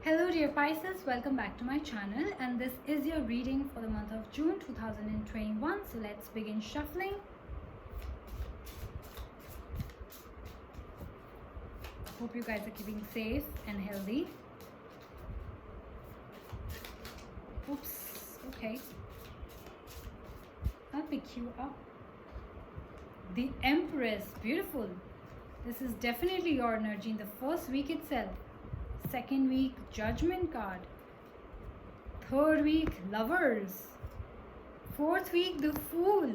Hello dear Pisces, welcome back to my channel, and this is your reading for the month of June 2021. So let's begin shuffling. Hope you guys are keeping safe and healthy. Oops, okay. I'll pick you up. The Empress, beautiful. This is definitely your energy in the first week itself. Second week, Judgment card. Third week, Lovers. Fourth week, the Fool.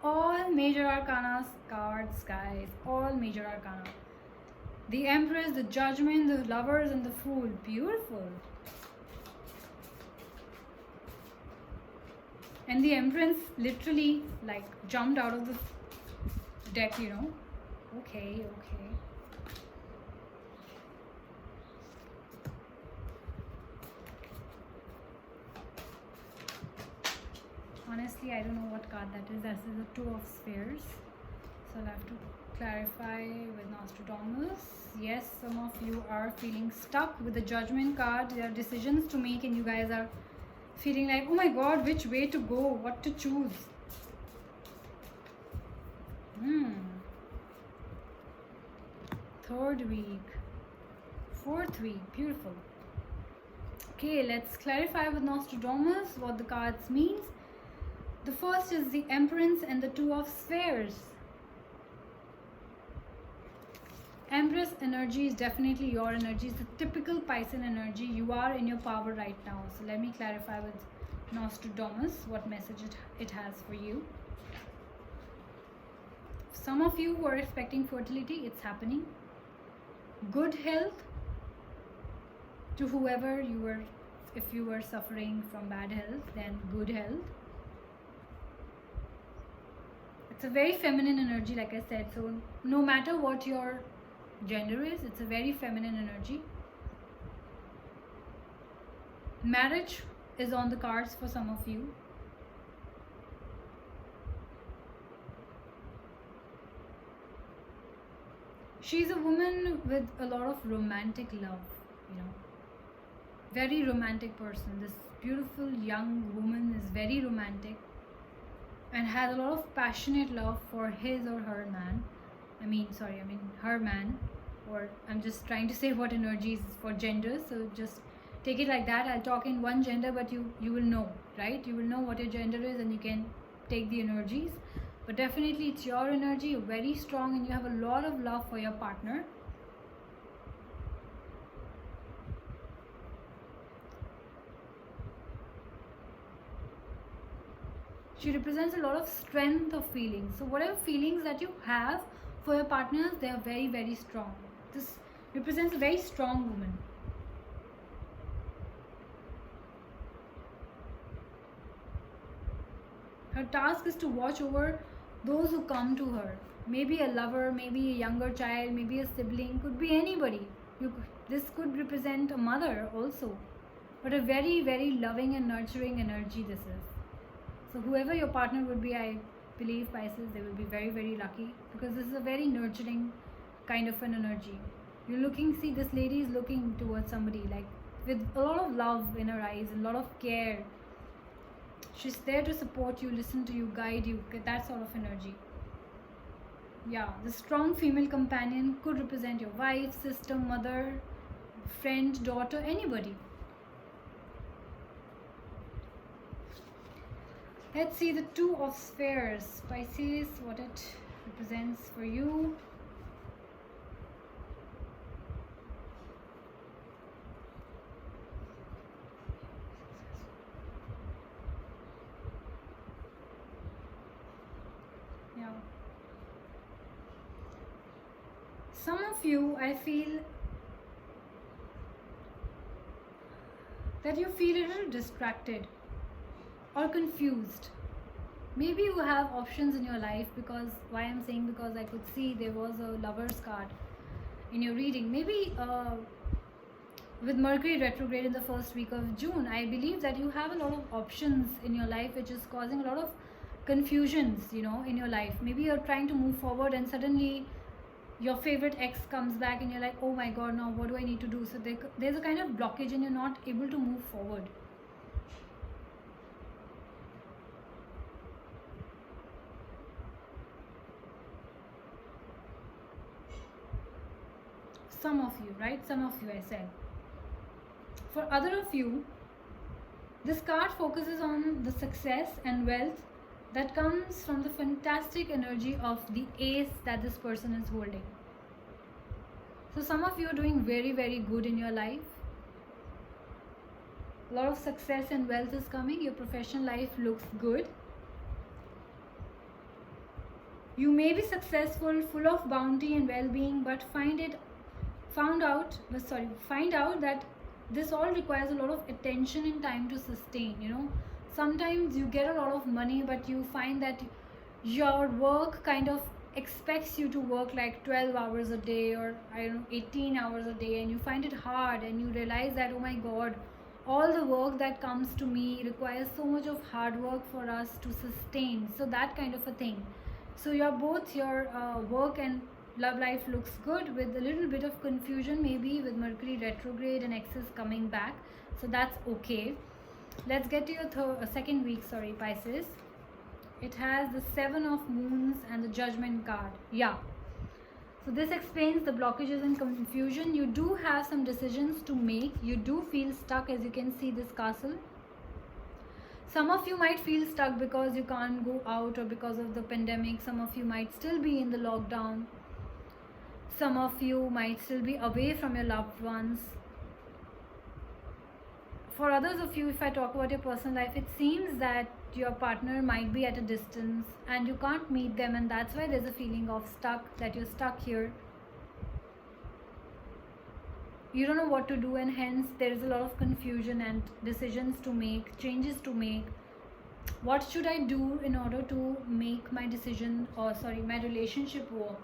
All major arcana cards, guys. All major arcana. The Empress, the Judgment, the Lovers, and the Fool. Beautiful. And the Empress literally like jumped out of the deck, you know. Okay. Honestly, I don't know what card that is. That is the Two of Spheres. So I'll have to clarify with Nostradamus. Yes, some of you are feeling stuck with the Judgment card. There are decisions to make and you guys are feeling like, oh my god, which way to go, what to choose. Third week, fourth week, beautiful. Okay, let's clarify with Nostradamus what the cards means. The first is the Empress and the Two of Spheres. Empress energy is definitely your energy. It's the typical Piscean energy. You are in your power right now. So let me clarify with Nostradamus what message it has for you. Some of you who are expecting fertility, it's happening. Good health to whoever you were. If you were suffering from bad health, then good health. It's a very feminine energy, like I said. So no matter what your gender is, it's a very feminine energy. Marriage is on the cards for some of you. She's a woman with a lot of romantic love, you know. Very romantic person. This beautiful young woman is very romantic and has a lot of passionate love for his or her man. Her man. Or I'm just trying to say what energies for genders, so just take it like that. I'll talk in one gender, but you will know, right? You will know what your gender is and you can take the energies. But definitely it's your energy. You're very strong and you have a lot of love for your partner. She represents a lot of strength of feelings. So whatever feelings that you have for your partners, they are very, very strong. This represents a very strong woman. Her task is to watch over those who come to her. Maybe a lover, maybe a younger child, maybe a sibling, could be anybody. This could represent a mother also. But a very, very loving and nurturing energy this is. So whoever your partner would be, I believe Pisces, they will be very, very lucky, because this is a very nurturing kind of an energy. You're looking, see, this lady is looking towards somebody like with a lot of love in her eyes, a lot of care. She's there to support you, listen to you, guide you, get that sort of energy. Yeah, the strong female companion could represent your wife, sister, mother, friend, daughter, anybody. Let's see the Two of Spheres. Pisces, what it represents for you. Yeah. Some of you, I feel that you feel a little distracted or confused. Maybe you have options in your life, because why I'm saying, because I could see there was a Lover's card in your reading. Maybe with Mercury retrograde in the first week of June, I believe that you have a lot of options in your life, which is causing a lot of confusions, you know, in your life. Maybe you're trying to move forward and suddenly your favorite ex comes back and you're like, oh my god, now what do I need to do? So there's a kind of blockage and you're not able to move forward. Some of you, right? Some of you, I said. For other of you, this card focuses on the success and wealth that comes from the fantastic energy of the ace that this person is holding. So some of you are doing very, very good in your life. A lot of success and wealth is coming. Your professional life looks good. You may be successful, full of bounty and well-being, but find out that this all requires a lot of attention and time to sustain. Sometimes you get a lot of money, but you find that your work kind of expects you to work like 12 hours a day, or 18 hours a day, and you find it hard, and you realize that, oh my god, all the work that comes to me requires so much of hard work for us to sustain. So that kind of a thing. So your work and love life looks good, with a little bit of confusion maybe with Mercury retrograde and exes coming back. So that's okay. Let's get to your second week, Pisces. It has the 7 of Moons and the Judgment card. Yeah. So this explains the blockages and confusion. You do have some decisions to make. You do feel stuck, as you can see this castle. Some of you might feel stuck because you can't go out, or because of the pandemic. Some of you might still be in the lockdown. Some of you might still be away from your loved ones. For others of you, if I talk about your personal life, it seems that your partner might be at a distance and you can't meet them, and that's why there's a feeling of stuck, that you're stuck here. You don't know what to do, and hence there is a lot of confusion and decisions to make, changes to make. What should I do in order to make my decision, or my relationship work?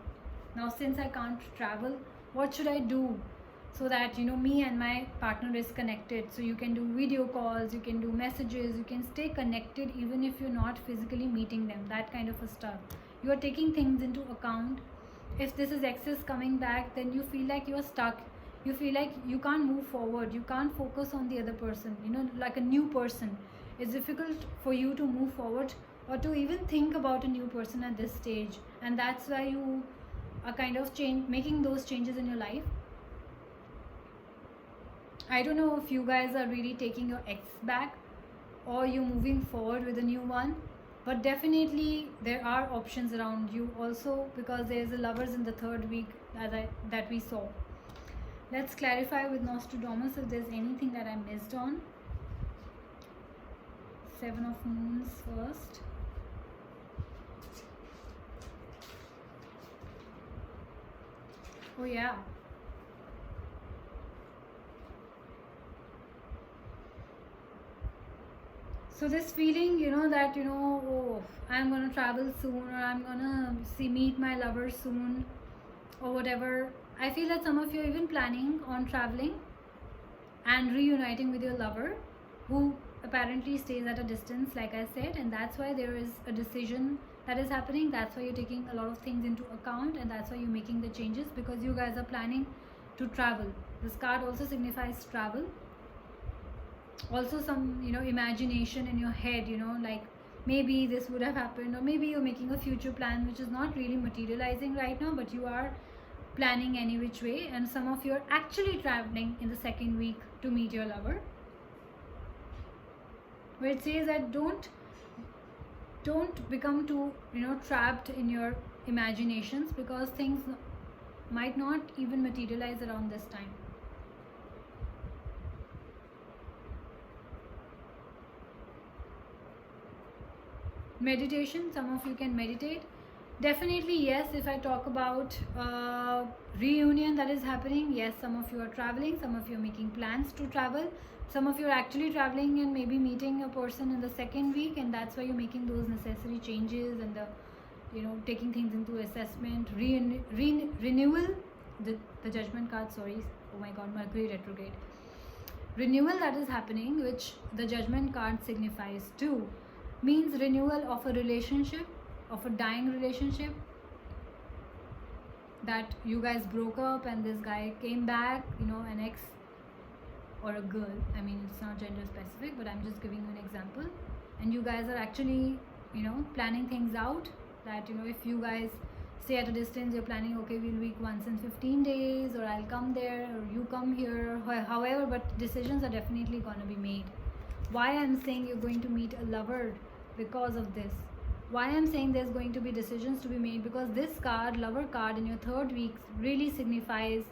Now, since I can't travel, what should I do so that me and my partner is connected? So you can do video calls, you can do messages, you can stay connected even if you're not physically meeting them, that kind of a stuff. You are taking things into account. If this is excess coming back, then you feel like you're stuck. You feel like you can't move forward, you can't focus on the other person, like a new person. It's difficult for you to move forward or to even think about a new person at this stage, and that's why you are kind of making those changes in your life. I don't know if you guys are really taking your ex back or you moving forward with a new one, but definitely there are options around you also, because there's the Lovers in the third week that we saw. Let's clarify with Nostradamus if there's anything that I missed on. 7 of Moons first. Oh yeah. So this feeling, that, oh, I'm going to travel soon, or I'm going to meet my lover soon, or whatever. I feel that some of you are even planning on traveling and reuniting with your lover, who apparently stays at a distance, like I said, and that's why there is a decision that is happening. That's why you're taking a lot of things into account, and that's why you're making the changes, because you guys are planning to travel. This card also signifies travel. Also some imagination in your head, like maybe this would have happened, or maybe you're making a future plan which is not really materializing right now, but you are planning any which way. And some of you are actually traveling in the second week to meet your lover, where it says that don't become too trapped in your imaginations, because things might not even materialize around this time. Meditation, some of you can meditate. Definitely yes. If I talk about reunion that is happening, yes, some of you are traveling, some of you are making plans to travel, some of you are actually traveling and maybe meeting a person in the second week, and that's why you're making those necessary changes and the taking things into assessment. Renewal, the Judgment card, oh my god, Mercury retrograde. Renewal that is happening, which the Judgment card signifies too, means renewal of a relationship, of a dying relationship. that you guys broke up and this guy came back, you know, an ex or a girl, I mean it's not gender specific, but I'm just giving you an example, and you guys are actually, you know, planning things out, that, you know, if you guys stay at a distance, you're planning, okay, we'll meet once in 15 days, or I'll come there, or you come here, however, but decisions are definitely gonna be made. Why I'm saying you're going to meet a lover? Because of this. Why I'm saying there's going to be decisions to be made, because this card, lover card, in your third week really signifies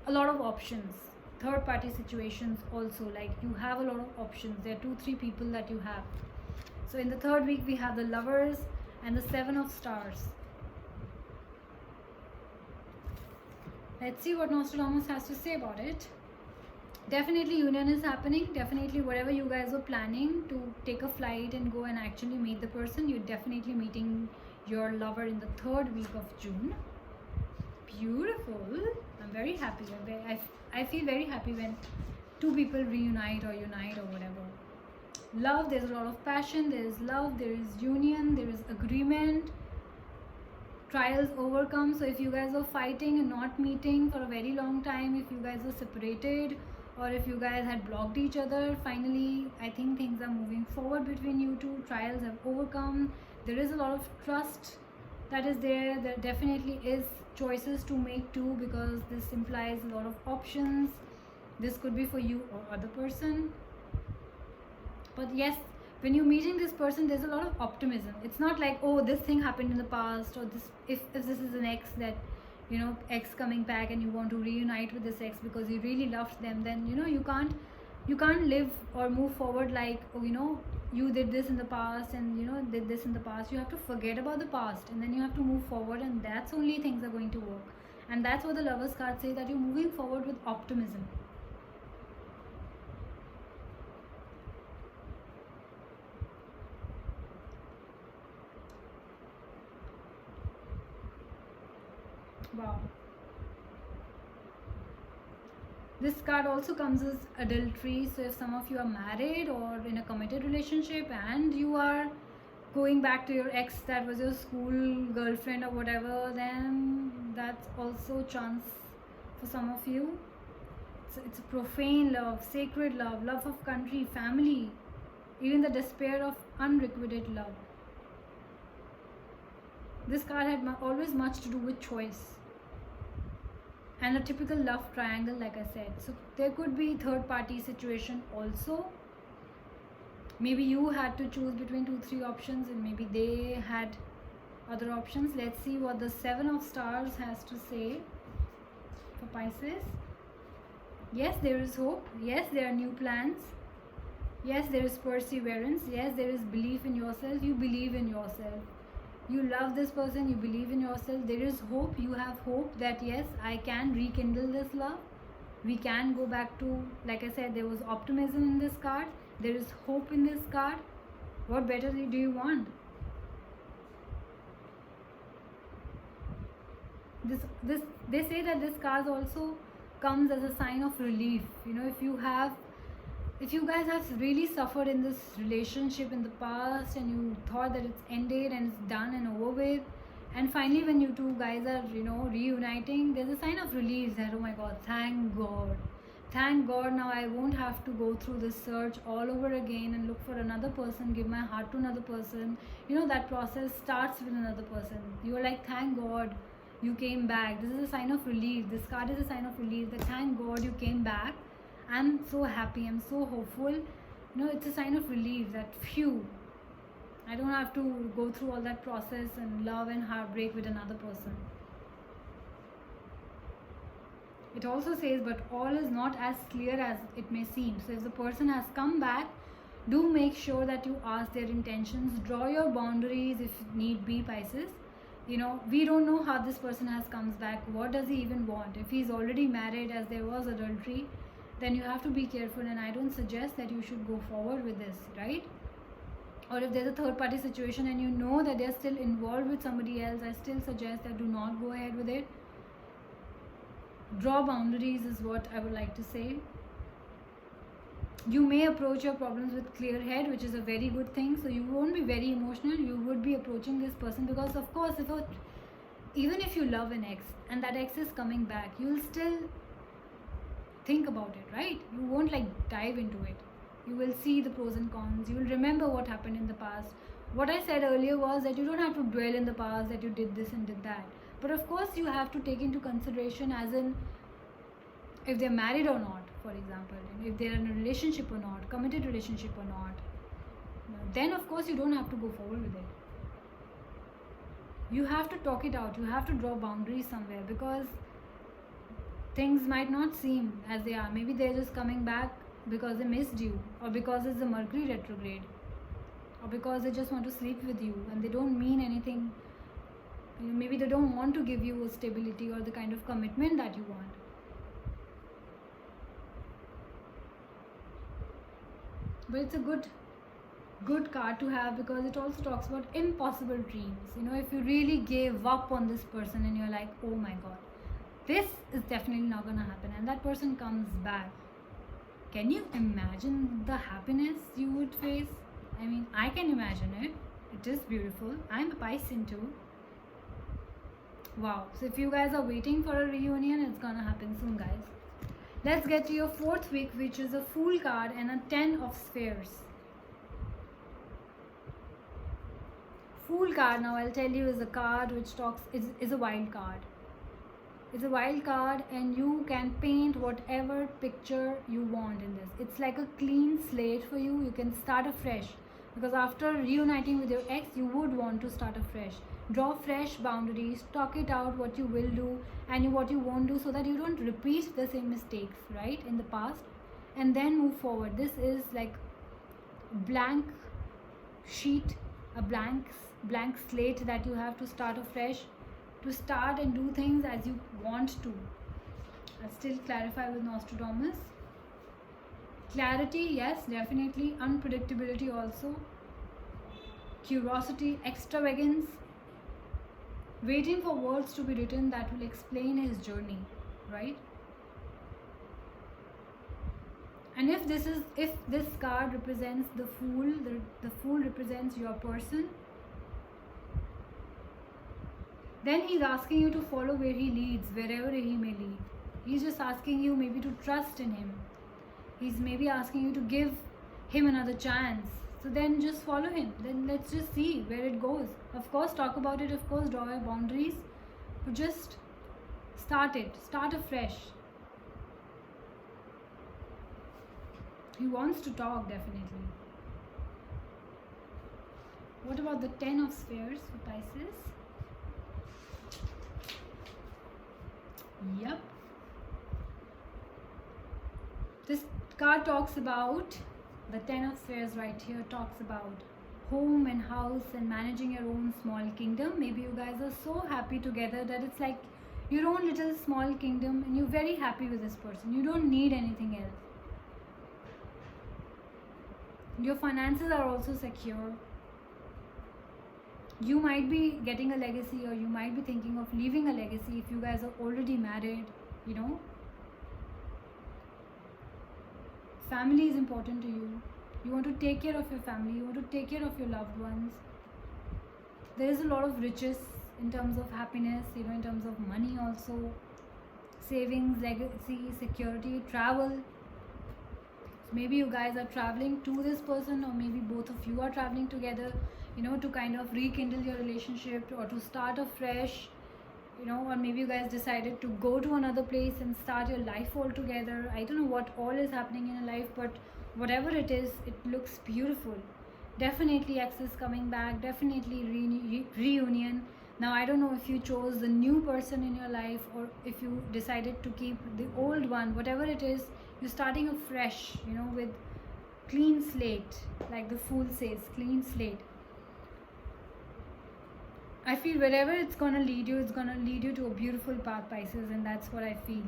a lot of options. Third party situations also, like you have a lot of options. There are 2-3 people that you have. So in the third week we have the Lovers and the 7 of Stars. Let's see what Nostradamus has to say about it. Definitely union is happening. Definitely whatever you guys were planning to take a flight and go and actually meet the person, you're definitely meeting your lover in the third week of June. Beautiful. I'm very happy. I feel very happy when 2 people reunite or unite or whatever. Love, there's a lot of passion, there is love, there is union, there is agreement. Trials overcome. So if you guys were fighting and not meeting for a very long time, if you guys were separated, or if you guys had blocked each other, finally I think things are moving forward between you two. Trials have overcome. There is a lot of trust that is there. There definitely is choices to make too, because this implies a lot of options. This could be for you or other person. But yes, when you're meeting this person, there's a lot of optimism. It's not like, oh, this thing happened in the past, or this, if this is an ex that, you know, ex coming back and you want to reunite with this ex because you really loved them, then, you know, you can't live or move forward like, oh, you know, you did this in the past and, you know, did this in the past. You have to forget about the past and then you have to move forward, and that's only things are going to work. And that's what the Lovers card says, that you're moving forward with optimism. Wow. This card also comes as adultery. So if some of you are married or in a committed relationship and you are going back to your ex that was your school girlfriend or whatever, then that's also chance for some of you. It's a profane love, sacred love, love of country, family, even the despair of unrequited love. This card had always much to do with choice and a typical love triangle, like I said. So there could be third party situation also. Maybe you had to choose between 2-3 options and maybe they had other options. Let's see what the 7 of Stars has to say for Pisces. Yes, there is hope. Yes, there are new plans. Yes, there is perseverance. Yes, there is belief in yourself. You believe in yourself. You love this person, you believe in yourself. There is hope. You have hope that yes, I can rekindle this love. We can go back to, like I said, there was optimism in this card. There is hope in this card. What better do you want? This they say that this card also comes as a sign of relief. You know, if you guys have really suffered in this relationship in the past and you thought that it's ended and it's done and over with, and finally when you two guys are, you know, reuniting, there's a sign of relief that, oh my god, thank god, now I won't have to go through this search all over again and look for another person, give my heart to another person. You know, that process starts with another person. You're like, thank god you came back. This is a sign of relief. This card is a sign of relief, that thank god you came back. I'm so happy, I'm so hopeful. You know, it's a sign of relief that phew, I don't have to go through all that process and love and heartbreak with another person. It also says, but all is not as clear as it may seem. So if the person has come back, do make sure that you ask their intentions. Draw your boundaries if need be, Pisces. You know, we don't know how this person has comes back. What does he even want? If he's already married, as there was adultery, then you have to be careful, and I don't suggest that you should go forward with this, right? Or if there's a third party situation and you know that they're still involved with somebody else, I still suggest that do not go ahead with it. Draw boundaries is what I would like to say. You may approach your problems with clear head, which is a very good thing. So you won't be very emotional. You would be approaching this person because, of course, even if you love an ex and that ex is coming back, you'll still think about it, right? You won't like dive into it. You will see the pros and cons. You will remember what happened in the past. What I said earlier was that you don't have to dwell in the past, that you did this and did that. But of course, you have to take into consideration, as in if they're married or not, for example, if they're in a relationship or not, committed relationship or not. Then of course you don't have to go forward with it. You have to talk it out. You have to draw boundaries somewhere, because things might not seem as they are. Maybe they're just coming back because they missed you, or because it's a Mercury retrograde, or because they just want to sleep with you and they don't mean anything. Maybe they don't want to give you a stability or the kind of commitment that you want. But it's a good card to have, because it also talks about impossible dreams. If you really gave up on this person and you're like, oh my god, this is definitely not gonna happen, and that person comes back, can you imagine the happiness you would face? I mean, I can imagine it. It is beautiful. I'm a Piscean too. Wow. So if you guys are waiting for a reunion, it's gonna happen soon, guys. Let's get to your fourth week, which is a Fool card and a 10 of Spheres. Fool card, now I'll tell you, is a card which is a wild card. It's a wild card, and you can paint whatever picture you want in this. It's like a clean slate for you. You can start afresh, because after reuniting with your ex, you would want to start afresh. Draw fresh boundaries, talk it out what you will do and what you won't do, so that you don't repeat the same mistakes, right, in the past, and then move forward. This is like blank sheet, a blank slate that you have to start afresh, to start and do things as you want to. I'll still clarify with Nostradamus. Clarity, yes, definitely. Unpredictability also. Curiosity, extravagance. Waiting for words to be written that will explain his journey, right? And if this card represents the Fool, the Fool represents your person, then he's asking you to follow where he leads, wherever he may lead. He's just asking you maybe to trust in him. He's maybe asking you to give him another chance. So then just follow him. Then let's just see where it goes. Of course, talk about it. Of course, draw your boundaries. But just start it. Start afresh. He wants to talk, definitely. What about the 10 of Spheres for Pisces? Yep. This card talks about, the 10 of Spheres right here talks about home and house and managing your own small kingdom. Maybe you guys are so happy together that it's like your own little small kingdom, and you're very happy with this person. You don't need anything else. Your finances are also secure. You might be getting a legacy, or you might be thinking of leaving a legacy if you guys are already married, Family is important to you. You want to take care of your family. You want to take care of your loved ones. There is a lot of riches in terms of happiness, in terms of money also. Savings, legacy, security, travel. Maybe you guys are traveling to this person, or maybe both of you are traveling together, to kind of rekindle your relationship, or to start afresh, or maybe you guys decided to go to another place and start your life all together. I don't know what all is happening in your life, but whatever it is, it looks beautiful. Definitely access coming back, definitely reunion. Now I don't know if you chose the new person in your life, or if you decided to keep the old one. Whatever it is, you're starting afresh, with clean slate, like the Fool says, clean slate. I feel wherever it's gonna lead you to a beautiful path, Pisces, and that's what I feel.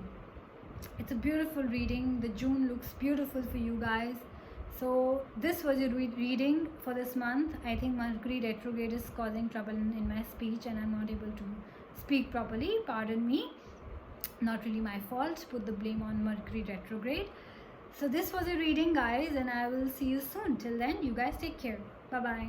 It's a beautiful reading. The June looks beautiful for you guys. So this was your reading for this month. I think Mercury retrograde is causing trouble in my speech, and I'm not able to speak properly. Pardon me. Not really my fault. Put the blame on Mercury retrograde. So this was a reading, guys, and I will see you soon. Till then, you guys take care. Bye bye.